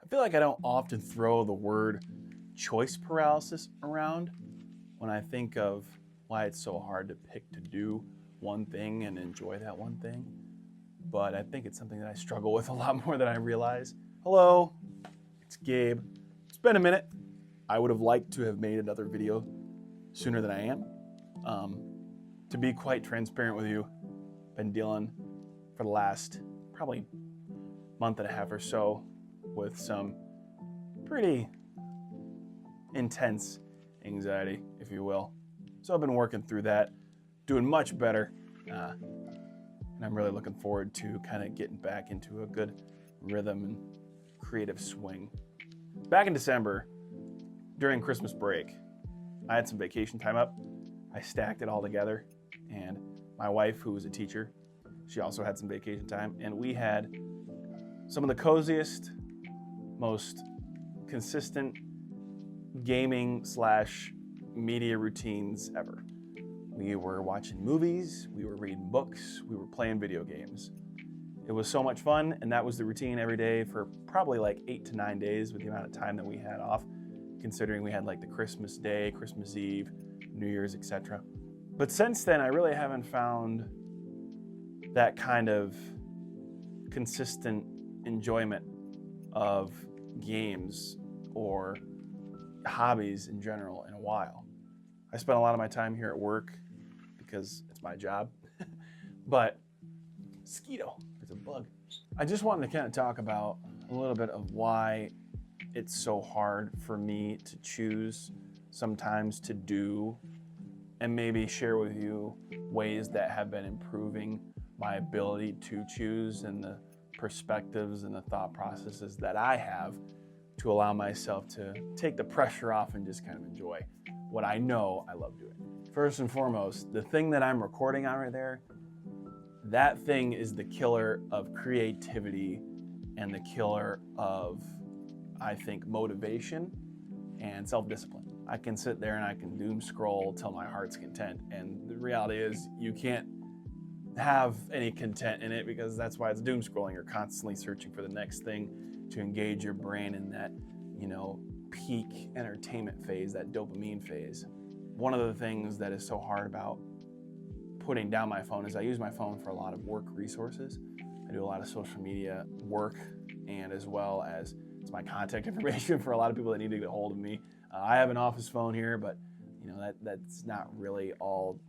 I feel like I don't often throw the word choice paralysis around when I think of why it's so hard to pick to do one thing and enjoy that one thing. But I think it's something that I struggle with a lot more than I realize. Hello, it's Gabe. It's been a minute. I would have liked to have made another video sooner than I am. To be quite transparent with you, been dealing for the last probably month and a half or so with some pretty intense anxiety, if you will. So I've been working through that, doing much better, and I'm really looking forward to kind of getting back into a good rhythm and creative swing. Back in December, during Christmas break, I had some vacation time up. I stacked it all together, and my wife, who was a teacher, she also had some vacation time, and we had some of the coziest, most consistent gaming / media routines ever. We were watching movies, we were reading books, we were playing video games. It was so much fun, and that was the routine every day for probably like 8 to 9 days with the amount of time that we had off, considering we had like the Christmas Day, Christmas Eve, New Year's, etc. But since then, I really haven't found that kind of consistent enjoyment of games or hobbies in general in a while. I spend a lot of my time here at work because it's my job, but mosquito, there's a bug. I just wanted to kind of talk about a little bit of why it's so hard for me to choose sometimes to do, and maybe share with you ways that have been improving my ability to choose and the perspectives and the thought processes that I have to allow myself to take the pressure off and just kind of enjoy what I know I love doing. First and foremost, the thing that I'm recording on right there, that thing is the killer of creativity and the killer of, I think, motivation and self-discipline. I can sit there and I can doom scroll till my heart's content, and the reality is you can't have any content in it because that's why it's doom scrolling. You're constantly searching for the next thing to engage your brain in that, peak entertainment phase, that dopamine phase. One of the things that is so hard about putting down my phone is I use my phone for a lot of work resources. I do a lot of social media work, and as well as it's my contact information for a lot of people that need to get a hold of me. I have an office phone here, but that's not really all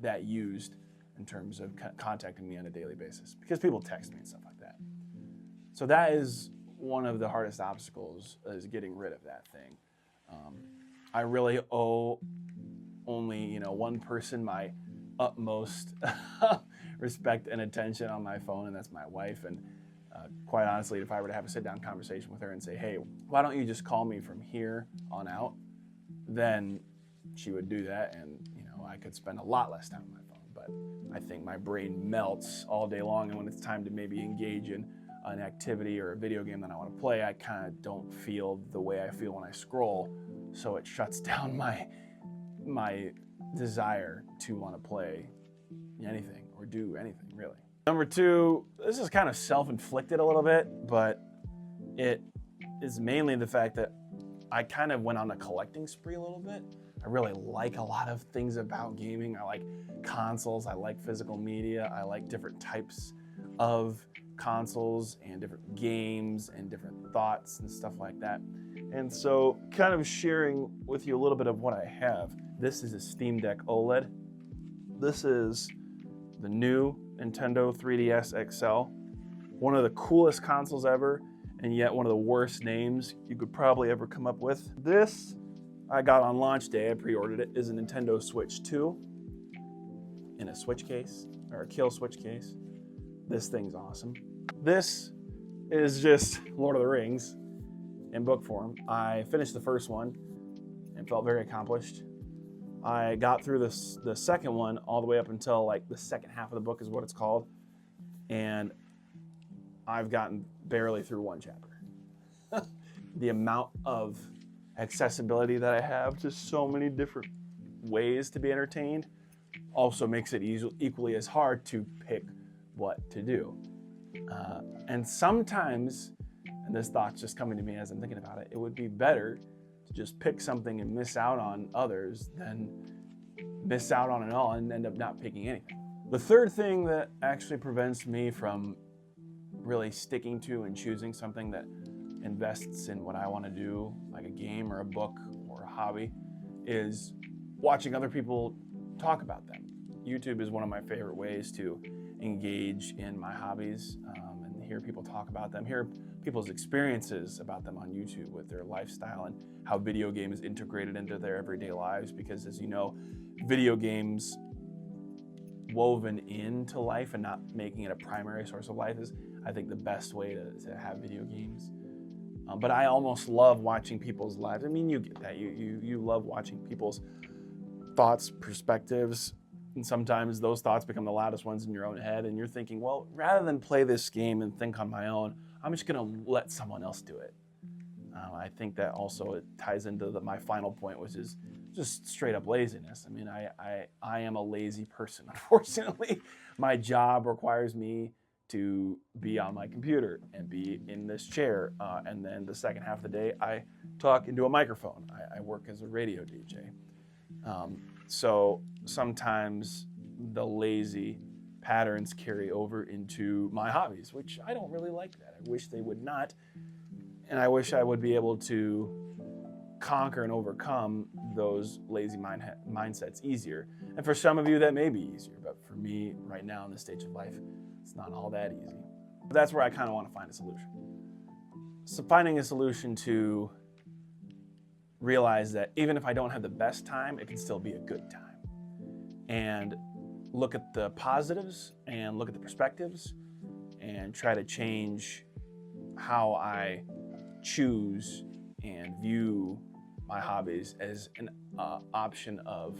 that used in terms of contacting me on a daily basis because people text me and stuff like that. So that is one of the hardest obstacles, is getting rid of that thing. I really owe only one person my utmost respect and attention on my phone, and that's my wife. And quite honestly, if I were to have a sit-down conversation with her and say, hey, why don't you just call me from here on out, then she would do that, and I could spend a lot less time on my phone. But I think my brain melts all day long, and when it's time to maybe engage in an activity or a video game that I want to play, I kind of don't feel the way I feel when I scroll, so it shuts down my desire to want to play anything or do anything, really. Number two, this is kind of self-inflicted a little bit, but it is mainly the fact that I kind of went on a collecting spree a little bit. I really like a lot of things about gaming. I like consoles, I like physical media, I like different types of consoles and different games and different thoughts and stuff like that. And so kind of sharing with you a little bit of what I have. This is a Steam Deck OLED. This is the new Nintendo 3DS XL. One of the coolest consoles ever, and yet one of the worst names you could probably ever come up with. This I got on launch day, I pre-ordered it, is a Nintendo Switch 2 in a Switch case, or a kill Switch case. This thing's awesome. This is just Lord of the Rings in book form. I finished the first one and felt very accomplished. I got through the second one all the way up until like the second half of the book is what it's called, and I've gotten barely through one chapter. The amount of accessibility that I have to so many different ways to be entertained also makes it equally as hard to pick what to do. And sometimes and this thought's just coming to me as I'm thinking about it, it would be better to just pick something and miss out on others than miss out on it all and end up not picking anything. The third thing that actually prevents me from really sticking to and choosing something that invests in what I want to do, like a game or a book or a hobby, is watching other people talk about them. YouTube is one of my favorite ways to engage in my hobbies and hear people talk about them, hear people's experiences about them on YouTube with their lifestyle and how video games integrated into their everyday lives. Because as you know, video games woven into life and not making it a primary source of life is, I think, the best way to have video games. But I almost love watching people's lives. I mean, you get that. You love watching people's thoughts, perspectives, and sometimes those thoughts become the loudest ones in your own head, and you're thinking, well, rather than play this game and think on my own, I'm just gonna let someone else do it. I think that also it ties into my final point, which is just straight up laziness. I mean, I am a lazy person, unfortunately. My job requires me to be on my computer and be in this chair, and then the second half of the day, I talk into a microphone. I work as a radio DJ. So sometimes the lazy patterns carry over into my hobbies, which I don't really like that. I wish they would not. And I wish I would be able to conquer and overcome those lazy mindsets easier. And for some of you, that may be easier. But for me, right now in this stage of life, it's not all that easy. But that's where I kind of want to find a solution. So finding a solution to realize that even if I don't have the best time, it can still be a good time. And look at the positives and look at the perspectives and try to change how I choose and view my hobbies as an option of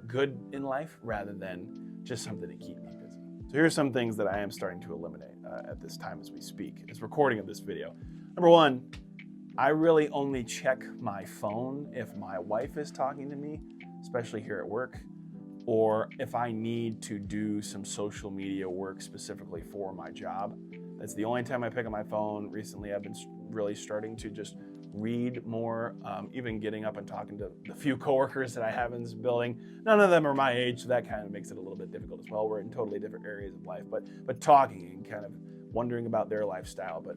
good in life rather than just something to keep me busy. So here are some things that I am starting to eliminate at this time as we speak, as recording of this video. Number one, I really only check my phone if my wife is talking to me, especially here at work, or if I need to do some social media work specifically for my job. That's the only time I pick up my phone. Recently, I've been really starting to just read more, even getting up and talking to the few coworkers that I have in this building. None of them are my age, so that kind of makes it a little bit difficult as well. We're in totally different areas of life, but talking and kind of wondering about their lifestyle, but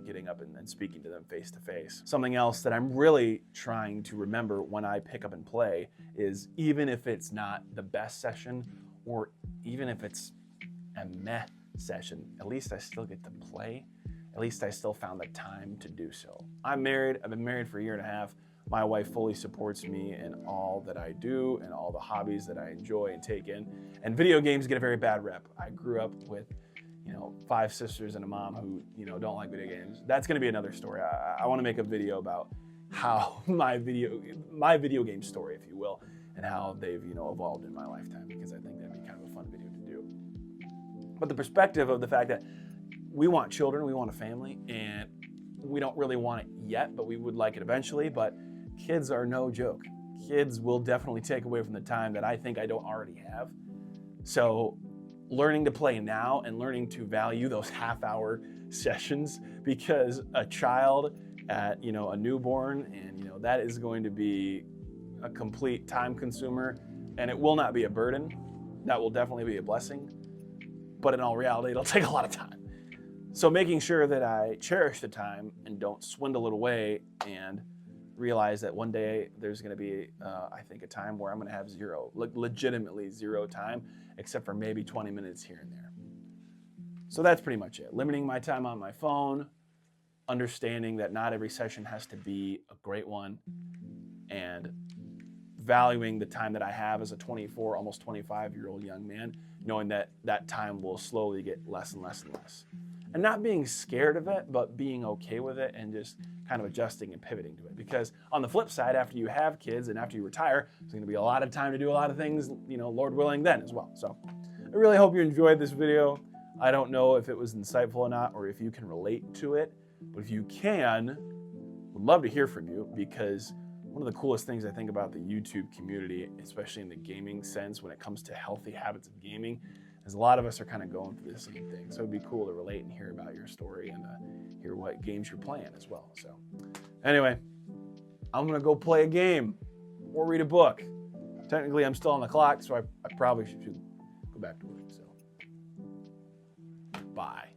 getting up and speaking to them face to face. Something else that I'm really trying to remember when I pick up and play is, even if it's not the best session, or even if it's a meh session, at least I still get to play. At least I still found the time to do so. I'm married. I've been married for 1.5 years. My wife fully supports me in all that I do and all the hobbies that I enjoy and take in. And video games get a very bad rep. I grew up with 5 sisters and a mom who, don't like video games. That's going to be another story. I want to make a video about how my video game story, if you will, and how they've, evolved in my lifetime, because I think that'd be kind of a fun video to do. But the perspective of the fact that we want children, we want a family, and we don't really want it yet, but we would like it eventually. But kids are no joke. Kids will definitely take away from the time that I think I don't already have. So learning to play now and learning to value those half-hour sessions, because a child at a newborn, and that is going to be a complete time consumer, and it will not be a burden. That will definitely be a blessing, but in all reality, it'll take a lot of time. So making sure that I cherish the time and don't swindle it away, and realize that one day there's going to be, I think, a time where I'm going to have legitimately zero time, except for maybe 20 minutes here and there. So that's pretty much it. Limiting my time on my phone, understanding that not every session has to be a great one, and valuing the time that I have as a 24, almost 25-year-old young man, knowing that that time will slowly get less and less and less. And not being scared of it, but being okay with it and just kind of adjusting and pivoting to it. Because on the flip side, after you have kids and after you retire, there's going to be a lot of time to do a lot of things, Lord willing, then as well. So I really hope you enjoyed this video. I don't know if it was insightful or not, or if you can relate to it. But if you can, would love to hear from you, because one of the coolest things I think about the YouTube community, especially in the gaming sense when it comes to healthy habits of gaming, As a lot of us are kind of going through the same thing. So it'd be cool to relate and hear about your story and hear what games you're playing as well. So anyway, I'm going to go play a game or read a book. Technically, I'm still on the clock, so I probably should go back to work. So bye.